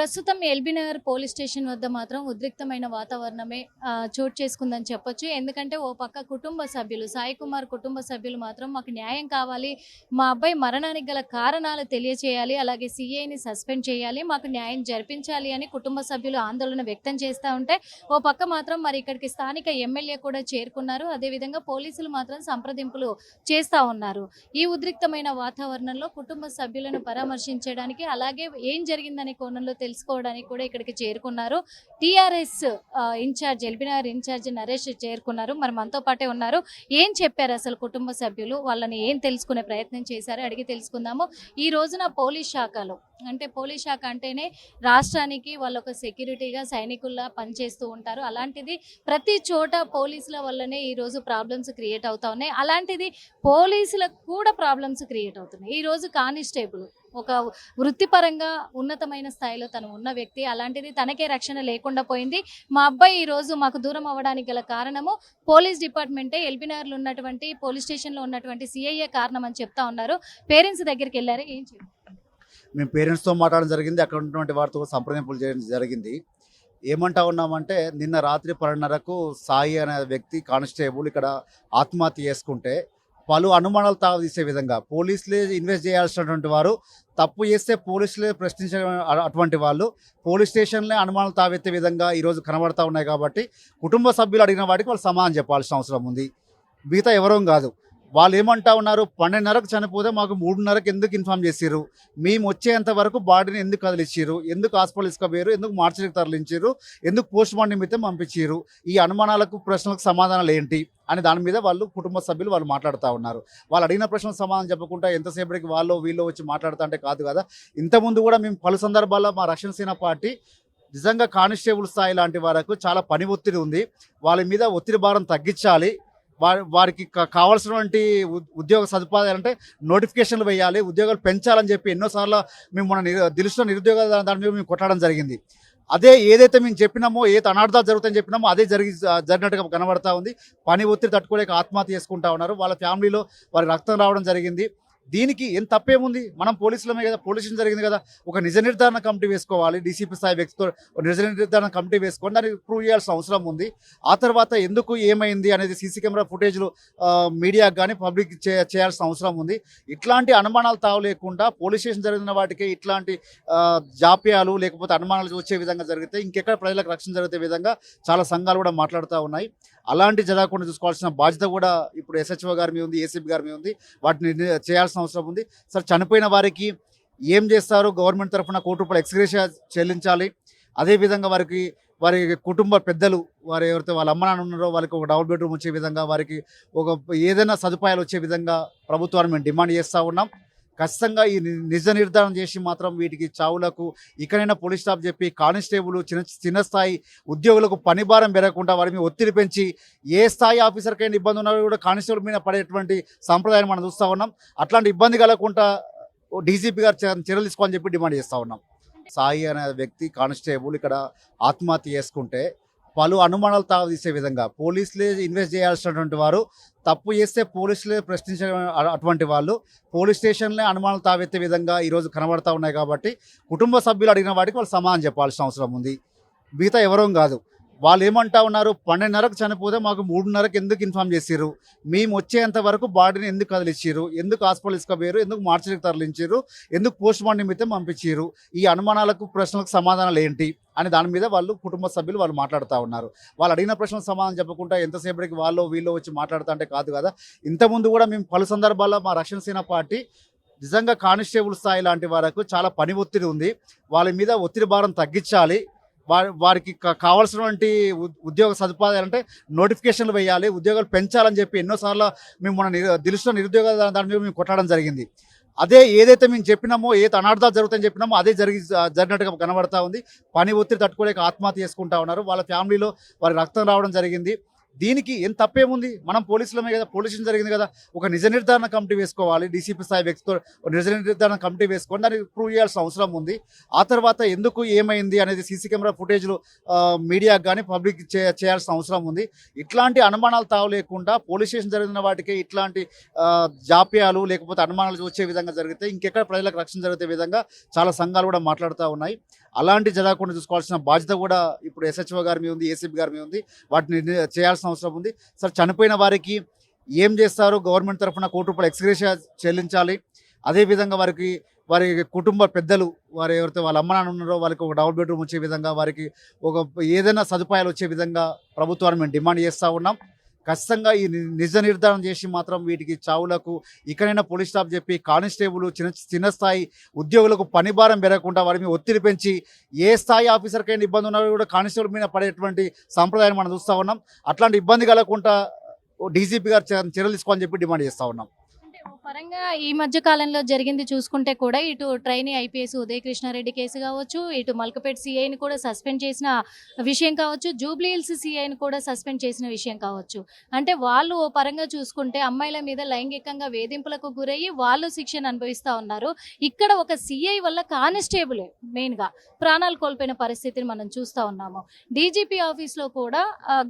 ప్రస్తుతం LB Nagar police station వద్ద మాత్రం ఉద్రిక్తమైన వాతావరణమే చోటు చేసుకుందని చెప్పొచ్చు. ఎందుకంటే ఓ పక్క కుటుంబ సభ్యులు సాయి కుమార్ కుటుంబ సభ్యులు మాత్రం మాకు న్యాయం కావాలి, మా అబ్బాయి మరణానికి గల కారణాలు తెలియచేయాలి, అలాగే సీఐని సస్పెండ్ చేయాలి, మాకు న్యాయం జరిపించాలి అని కుటుంబ సభ్యులు ఆందోళన వ్యక్తం చేస్తూ ఉంటే, ఓ పక్క మాత్రం మరి ఇక్కడికి స్థానిక ఎమ్మెల్యే కూడా చేరుకున్నారు. అదేవిధంగా పోలీసులు మాత్రం సంప్రదింపులు చేస్తూ ఉన్నారు. ఈ ఉద్రిక్తమైన వాతావరణంలో కుటుంబ సభ్యులను పరామర్శించడానికి, అలాగే ఏం జరిగిందనే కోణంలో తెలుసుకోవడానికి కూడా ఇక్కడికి చేరుకున్నారు. టీఆర్ఎస్ ఇన్ఛార్జ్ ఎల్బీనగర్ ఇన్ఛార్జ్ నరేష్ చేరుకున్నారు. మరి మనతో పాటే ఉన్నారు. ఏం చెప్పారు అసలు కుటుంబ సభ్యులు, వాళ్ళని ఏం తెలుసుకునే ప్రయత్నం చేశారు అడిగి తెలుసుకుందాము. ఈ రోజున పోలీస్ శాఖలో అంటే పోలీస్ శాఖ అంటేనే రాష్ట్రానికి వాళ్ళొక సెక్యూరిటీగా సైనికుల్లా పనిచేస్తూ ఉంటారు. అలాంటిది ప్రతి చోట పోలీసుల వల్లనే ఈరోజు ప్రాబ్లమ్స్ క్రియేట్ అవుతా ఉన్నాయి. అలాంటిది పోలీసులకు కూడా ప్రాబ్లమ్స్ క్రియేట్ అవుతున్నాయి. ఈరోజు కానిస్టేబుల్ ఒక వృత్తిపరంగా ఉన్నతమైన స్థాయిలో తను ఉన్న వ్యక్తి, అలాంటిది తనకే రక్షణ లేకుండా పోయింది. మా అబ్బాయి ఈరోజు మాకు దూరం అవ్వడానికి గల కారణము పోలీస్ డిపార్ట్మెంటే, ఎల్బీనగర్లో ఉన్నటువంటి పోలీస్ స్టేషన్లో ఉన్నటువంటి సిఐఏ కారణం అని చెప్తా ఉన్నారు. పేరెంట్స్ దగ్గరికి వెళ్ళారు. ఏం చెప్పారు? మేము పేరెంట్స్తో మాట్లాడడం జరిగింది. అక్కడ ఉన్నటువంటి వారితో సంప్రదింపులు చేయడం జరిగింది. ఏమంటా ఉన్నామంటే, నిన్న రాత్రి 12:30కు సాయి అనే వ్యక్తి కానిస్టేబుల్ ఇక్కడ ఆత్మహత్య చేసుకుంటే పలు అనుమానాలు తాగదీసే విధంగా పోలీసులే ఇన్వెస్ట్ చేయాల్సినటువంటి వారు, తప్పు చేస్తే పోలీసులే ప్రశ్నించే అటువంటి వాళ్ళు పోలీస్ స్టేషన్లే అనుమానాలు తావెత్తే విధంగా ఈరోజు కనబడతా ఉన్నాయి. కాబట్టి కుటుంబ సభ్యులు అడిగిన వాటికి వాళ్ళు సమాధానం చెప్పాల్సిన అవసరం ఉంది. మిగతా ఎవరూ కాదు. వాళ్ళు ఏమంటా ఉన్నారు, 12:30కు చనిపోతే మాకు 3:30కి ఎందుకు ఇన్ఫామ్ చేసిర్రు, మేము వచ్చేంత వరకు బాడీని ఎందుకు కదిలిచ్చిర్రు, ఎందుకు హాస్పిటల్ ఇసుకపోయారు, ఎందుకు మార్చికి తరలించారు, ఎందుకు పోస్ట్ మార్టం నిమిత్తం పంపించారు, ఈ అనుమానాలకు ప్రశ్నలకు సమాధానాలు ఏంటి అని దాని మీద వాళ్ళు కుటుంబ సభ్యులు వాళ్ళు మాట్లాడుతూ ఉన్నారు. వాళ్ళు అడిగిన ప్రశ్నలకు సమాధానం చెప్పకుండా ఎంతసేపటికి వాళ్ళు వీళ్ళు వచ్చి మాట్లాడుతూ అంటే కాదు కదా. ఇంతకుముందు కూడా మేము పలు సందర్భాల్లో మా రక్షణ సేన పార్టీ నిజంగా కానిస్టేబుల్ స్థాయి లాంటి వారికి చాలా పని ఒత్తిడి ఉంది, వాళ్ళ మీద ఒత్తిడి భారం తగ్గించాలి, వారికి కావాల్సినటువంటి ఉద్యోగ సదుపాయాలు అంటే నోటిఫికేషన్లు వేయాలి, ఉద్యోగాలు పెంచాలని చెప్పి ఎన్నోసార్లు మేము మన దిలుసులో నిరుద్యోగ దాని మీద మేము కొట్టడం జరిగింది. అదే ఏదైతే మేము చెప్పినామో, ఏ అనార్థాలు జరుగుతాయని చెప్పినామో అదే జరిగినట్టుగా కనబడతా ఉంది. పని ఒత్తిడి తట్టుకోలేక ఆత్మహత్య చేసుకుంటా ఉన్నారు. వాళ్ళ ఫ్యామిలీలో వారి రక్తం రావడం జరిగింది. దీనికి ఏం తప్పేముంది, మనం పోలీసులమే కదా, పోలీసులు జరిగింది కదా, ఒక నిజ నిర్ధారణ కమిటీ వేసుకోవాలి. డీసీపీ స్థాయి వ్యక్తితో నిజ నిర్ధారణ కమిటీ వేసుకొని దానికి ప్రూవ్ చేయాల్సిన అవసరం ఉంది. ఆ తర్వాత ఎందుకు ఏమైంది అనేది సీసీ కెమెరా ఫుటేజ్లు మీడియాకు కానీ పబ్లిక్ చేయాల్సిన అవసరం ఉంది. ఇట్లాంటి అనుమానాలు తావలేకుండా పోలీస్ స్టేషన్ జరిగిన వాటికి ఇట్లాంటి జాప్యాలు లేకపోతే అనుమానాలు వచ్చే విధంగా జరిగితే ఇంకెక్కడ ప్రజలకు రక్షణ జరిగే విధంగా చాలా సంఘాలు కూడా మాట్లాడుతూ ఉన్నాయి. అలాంటి జరగకుండా చూసుకోవాల్సిన బాధ్యత కూడా ఇప్పుడు ఎస్హెచ్ఓ గారి మీద ఉంది, ఏసీపీ గారి మీద ఉంది. వాటిని చేయాల్సిన అవసరం ఉంది. సార్, చనిపోయిన వారికి ఏం చేస్తారు, గవర్నమెంట్ తరఫున ₹1 ఎక్స్గ్రేషియా చెల్లించాలి. అదేవిధంగా వారి కుటుంబ పెద్దలు, వారు ఎవరైతే వాళ్ళ అమ్మ నాన్న ఉన్నారో వాళ్ళకి ఒక డబుల్ బెడ్రూమ్ వచ్చే విధంగా, వారికి ఒక ఏదైనా సదుపాయాలు వచ్చే విధంగా ప్రభుత్వాన్ని మేము డిమాండ్ చేస్తూ ఉన్నాం. ఖచ్చితంగా ఈ నిజ నిర్ధారణ చేసి మాత్రం వీటికి చావులకు ఇకనైనా పోలీస్ స్టాఫ్ చెప్పి కానిస్టేబుల్ చిన్న స్థాయి ఉద్యోగులకు పని భారం పెరగకుండా వారి మీద ఒత్తిడి పెంచి ఏ స్థాయి ఆఫీసర్కైనా ఇబ్బంది ఉన్నా కూడా కానిస్టేబుల్ మీద పడేటువంటి సాంప్రదాయాన్ని మనం చూస్తూ ఉన్నాం. అట్లాంటి ఇబ్బంది కలగకుండా డీజీపీ గారు చర్యలు తీసుకోవాలని చెప్పి డిమాండ్ చేస్తూ ఉన్నాం. సాయి అనే వ్యక్తి కానిస్టేబుల్ ఇక్కడ ఆత్మహత్య చేసుకుంటే పలు అనుమానాలు తాగదీసే విధంగా పోలీసులే ఇన్వెస్ట్ చేయాల్సినటువంటి వారు, తప్పు చేస్తే పోలీసులే ప్రశ్నించే అటువంటి వాళ్ళు పోలీస్ స్టేషన్లే అనుమానాలు తావెత్తే విధంగా ఈరోజు కనబడతా ఉన్నాయి. కాబట్టి కుటుంబ సభ్యులు అడిగిన వాటికి వాళ్ళు సమాధానం చెప్పాల్సిన అవసరం ఉంది. మిగతా ఎవరూ కాదు. వాళ్ళు ఏమంటా ఉన్నారు, 12:30కు చనిపోతే మాకు 3:30కి ఎందుకు ఇన్ఫామ్ చేసిర్రు, మేము వచ్చేంత వరకు బాడీని ఎందుకు కదిలిచ్చిర్రు, ఎందుకు హాస్పిటల్ ఇసుకపోయారు, ఎందుకు మార్చికి తరలించారు, ఎందుకు పోస్ట్ మార్టం నిమిత్తం పంపించారు, ఈ అనుమానాలకు ప్రశ్నలకు సమాధానాలు ఏంటి అని దాని మీద వాళ్ళు కుటుంబ సభ్యులు వాళ్ళు మాట్లాడుతూ ఉన్నారు. వాళ్ళు అడిగిన ప్రశ్నలకు సమాధానం చెప్పకుండా ఎంతసేపటికి వాళ్ళు వీళ్ళు వచ్చి మాట్లాడుతూ అంటే కాదు కదా. ఇంతకుముందు కూడా మేము పలు సందర్భాల్లో మా రక్షణ సేన పార్టీ నిజంగా కానిస్టేబుల్ స్థాయి లాంటి వారికి చాలా పని ఒత్తిడి ఉంది, వాళ్ళ మీద ఒత్తిడి భారం తగ్గించాలి, వారికి కావాల్సినటువంటి ఉద్యోగ సదుపాయాలు అంటే నోటిఫికేషన్లు వేయాలి, ఉద్యోగాలు పెంచాలని చెప్పి ఎన్నోసార్లు మేము మన దిలుసులో నిరుద్యోగ దాని మీద మేము కొట్టడం జరిగింది. అదే ఏదైతే మేము చెప్పినామో, ఏ అనార్థాలు జరుగుతాయని చెప్పినామో అదే జరిగినట్టుగా కనబడతా ఉంది. పని ఒత్తిడి తట్టుకోలేక ఆత్మహత్య చేసుకుంటా ఉన్నారు. వాళ్ళ ఫ్యామిలీలో వారి రక్తం రావడం జరిగింది. దీనికి ఏం తప్పేముంది, మనం పోలీసులమే కదా, పోలీస్ స్టేషన్ జరిగింది కదా, ఒక నిజ నిర్ధారణ కమిటీ వేసుకోవాలి. డీసీపీ స్థాయి వ్యక్తితో నిజ నిర్ధారణ కమిటీ వేసుకొని దానికి ప్రూవ్ చేయాల్సిన అవసరం ఉంది. ఆ తర్వాత ఎందుకు ఏమైంది అనేది సీసీ కెమెరా ఫుటేజ్లు మీడియాకు కానీ పబ్లిక్ చేయాల్సిన అవసరం ఉంది. ఇట్లాంటి అనుమానాలు తావలేకుండా పోలీస్ స్టేషన్ జరిగిన వాటికి ఇట్లాంటి జాప్యాలు లేకపోతే అనుమానాలు వచ్చే విధంగా జరిగితే ఇంకెక్కడ ప్రజలకు రక్షణ జరిగే విధంగా చాలా సంఘాలు కూడా మాట్లాడుతూ ఉన్నాయి. అలాంటి జరగకుండా చూసుకోవాల్సిన బాధ్యత కూడా ఇప్పుడు ఎస్హెచ్ఓ గారి మీద ఉంది, ఏసీపీ గారి మీద ఉంది. వాటిని చేయాల్సిన అవసరం ఉంది. సార్, చనిపోయిన వారికి ఏం చేస్తారు? గవర్నమెంట్ తరఫున ₹1 ఎక్స్‌గ్రేషియా చెల్లించాలి. అదేవిధంగా వారి కుటుంబ పెద్దలు, వారు ఎవరైతే వాళ్ళ అమ్మ నాన్న ఉన్నారో వాళ్ళకి ఒక డబుల్ బెడ్రూమ్ వచ్చే విధంగా, వారికి ఒక ఏదైనా సదుపాయాలు వచ్చే విధంగా ప్రభుత్వాన్ని మేము డిమాండ్ చేస్తూ ఉన్నాం. ఖచ్చితంగా ఈ నిజ నిర్ధారణ చేసి మాత్రం వీటికి చావులకు ఇకనైనా పోలీస్ స్టాఫ్ చెప్పి కానిస్టేబుల్ చిన్న స్థాయి ఉద్యోగులకు పని భారం పెరగకుండా వారి మీద ఒత్తిడి పెంచి ఏ స్థాయి ఆఫీసర్కైనా ఇబ్బంది ఉన్నా కూడా కానిస్టేబుల్ మీద పడేటువంటి సంప్రదాయం మనం చూస్తూ ఉన్నాం. అట్లాంటి ఇబ్బంది కలగకుండా డీజీపీ గారు చర్యలు తీసుకోవాలని చెప్పి డిమాండ్ చేస్తూ ఉన్నాం. ఓ పరంగా ఈ మధ్య కాలంలో జరిగింది చూసుకుంటే కూడా ఇటు trainee IPS Uday Krishna Reddy case కావచ్చు, ఇటు మల్కపేట సీఐని కూడా సస్పెండ్ చేసిన విషయం కావచ్చు, జూబ్లీ హిల్స్ సీఐని కూడా సస్పెండ్ చేసిన విషయం కావచ్చు. అంటే వాళ్ళు ఓ పరంగా చూసుకుంటే అమ్మాయిల మీద లైంగికంగా వేధింపులకు గురయ్యి వాళ్ళు శిక్షను అనుభవిస్తూ ఉన్నారు. ఇక్కడ ఒక సీఐ వల్ల కానిస్టేబులే మెయిన్గా ప్రాణాలు కోల్పోయిన పరిస్థితిని మనం చూస్తూ ఉన్నాము. డీజీపీ ఆఫీస్లో కూడా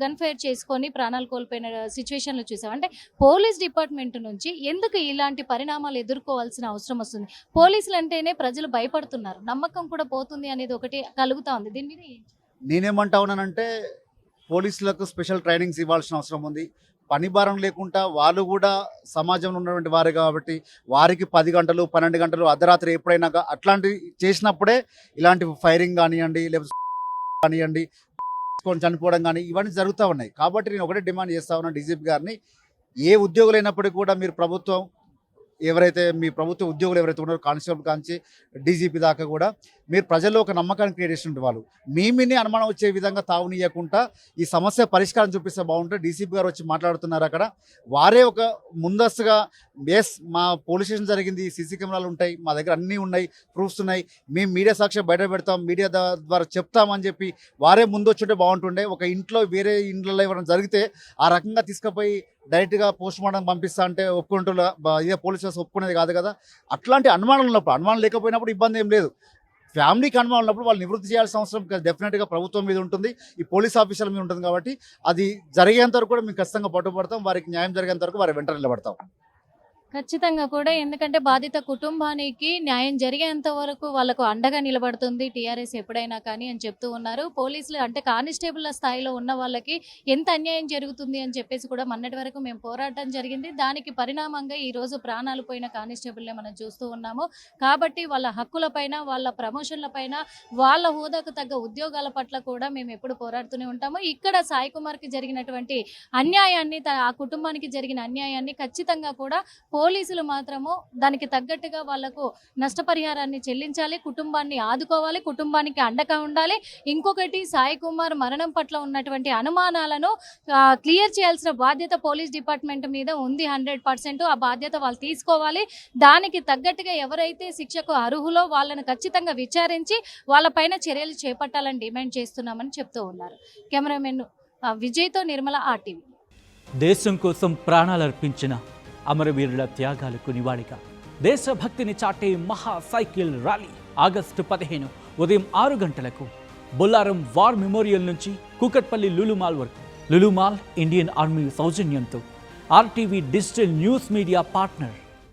గన్ ఫైర్ చేసుకొని ప్రాణాలు కోల్పోయిన సిచ్యువేషన్లు చూసాం. అంటే పోలీస్ డిపార్ట్మెంట్ నుంచి ఎందుకు ఇలాంటి పరిణామాలు ఎదుర్కోవాల్సిన అవసరం వస్తుంది? పోలీసులు అంటేనే ప్రజలు భయపడుతున్నారు, నమ్మకం కూడా పోతుంది అనేది ఒకటి కలుగుతా ఉంది. దీని మీద నేనేమంటా ఉన్నానంటే, పోలీసులకు స్పెషల్ ట్రైనింగ్స్ ఇవ్వాల్సిన అవసరం ఉంది. పని భారం లేకుండా వాళ్ళు కూడా సమాజంలో ఉన్నటువంటి వారు కాబట్టి వారికి 10 గంటలు 12 గంటలు అర్ధరాత్రి ఎప్పుడైనా అట్లాంటివి చేసినప్పుడే ఇలాంటి ఫైరింగ్ కానివ్వండి, లేకపోతే కానివ్వండి, చనిపోవడం కానీ ఇవన్నీ జరుగుతూ ఉన్నాయి. కాబట్టి నేను ఒకటే డిమాండ్ చేస్తా ఉన్నాను డీజీపీ గారిని, ఏ ఉద్యోగులైనప్పటికీ కూడా మీరు ప్రభుత్వం ఎవరైతే మీ ప్రభుత్వ ఉద్యోగులు ఎవరైతే ఉన్నారో కానిస్టేబుల్ కాంచి డీజీపీ దాకా కూడా మీరు ప్రజల్లో ఒక నమ్మకాన్ని క్రియేట్ చేసినట్టు వాళ్ళు మీని అనుమానం వచ్చే విధంగా తావునీయకుండా ఈ సమస్య పరిష్కారం చూపిస్తే బాగుంటుంది. డీసీపీ గారు వచ్చి మాట్లాడుతున్నారు అక్కడ. వారే ఒక ముందస్తుగా మా పోలీస్ స్టేషన్ జరిగింది, సీసీ కెమెరాలు ఉంటాయి, మా దగ్గర అన్నీ ఉన్నాయి, ప్రూఫ్స్ ఉన్నాయి, మేము మీడియా సాక్ష్యం బయట పెడతాం, మీడియా ద్వారా చెప్తామని చెప్పి వారే ముందు వచ్చుంటే బాగుంటుండే. ఒక ఇంట్లో వేరే ఇంట్లో ఎవరైనా జరిగితే ఆ రకంగా తీసుకుపోయి డైరెక్ట్గా పోస్ట్ మార్టం పంపిస్తా అంటే ఒప్పుకుంటున్నా ఇదే పోలీస్ స్టేషన్ ఒప్పుకునేది కాదు కదా. అట్లాంటి అనుమానాలు ఉన్నప్పుడు, అనుమానం లేకపోయినప్పుడు ఇబ్బంది ఏం లేదు. ఫ్యామిలీకి అనుమానం ఉన్నప్పుడు వాళ్ళు నివృత్తి చేయాల్సిన అవసరం డెఫినెట్గా ప్రభుత్వం మీద ఉంటుంది, ఈ పోలీస్ ఆఫీసర్ల మీద ఉంటుంది. కాబట్టి అది జరిగేంత వరకు కూడా మేము ఖచ్చితంగా పట్టుబడతాం, వారికి న్యాయం జరిగేంత వరకు వారి వెంట నిలబడతాం. ఖచ్చితంగా కూడా, ఎందుకంటే బాధిత కుటుంబానికి న్యాయం జరిగేంత వరకు వాళ్ళకు అండగా నిలబడుతుంది టీఆర్ఎస్ ఎప్పుడైనా కానీ అని చెప్తూ ఉన్నారు. పోలీసులు అంటే కానిస్టేబుల్ల స్థాయిలో ఉన్న వాళ్ళకి ఎంత అన్యాయం జరుగుతుంది అని చెప్పేసి కూడా మొన్నటి వరకు మేము పోరాటం జరిగింది. దానికి పరిణామంగా ఈరోజు ప్రాణాలు పోయిన కానిస్టేబుల్నే మనం చూస్తూ ఉన్నాము. కాబట్టి వాళ్ళ హక్కులపైన, వాళ్ళ ప్రమోషన్లపైన, వాళ్ళ హోదాకు తగ్గ ఉద్యోగాల పట్ల కూడా మేము ఎప్పుడు పోరాడుతూనే ఉంటాము. ఇక్కడ సాయి కుమార్కి జరిగినటువంటి అన్యాయాన్ని, ఆ కుటుంబానికి జరిగిన అన్యాయాన్ని ఖచ్చితంగా కూడా పోలీసులు మాత్రము దానికి తగ్గట్టుగా వాళ్లకు నష్టపరిహారాన్ని చెల్లించాలి, కుటుంబాన్ని ఆదుకోవాలి, కుటుంబానికి అండగా ఉండాలి. ఇంకొకటి, సాయి కుమార్ మరణం పట్ల ఉన్నటువంటి అనుమానాలను క్లియర్ చేయాల్సిన బాధ్యత పోలీస్ డిపార్ట్మెంట్ మీద ఉంది 100%. ఆ బాధ్యత వాళ్ళు తీసుకోవాలి. దానికి తగ్గట్టుగా ఎవరైతే శిక్షకు అర్హులో వాళ్ళను ఖచ్చితంగా విచారించి వాళ్ళపైన చర్యలు చేపట్టాలని డిమాండ్ చేస్తున్నామని చెప్తూ ఉన్నారు. కెమెరామెన్ విజయ్తో నిర్మల, RTV. దేశం కోసం ప్రాణాలర్పించిన అమరవీరుల త్యాగాలకు నివాళిగా దేశభక్తిని చాటే మహా సైకిల్ ర్యాలీ ఆగస్టు 15 ఉదయం 6 గంటలకు బొల్లారం వార్ మెమోరియల్ నుంచి కూకట్పల్లి లులుమాల్ వరకు. లులుమాల్ ఇండియన్ ఆర్మీ సౌజన్యంతో RTV digital news media partner.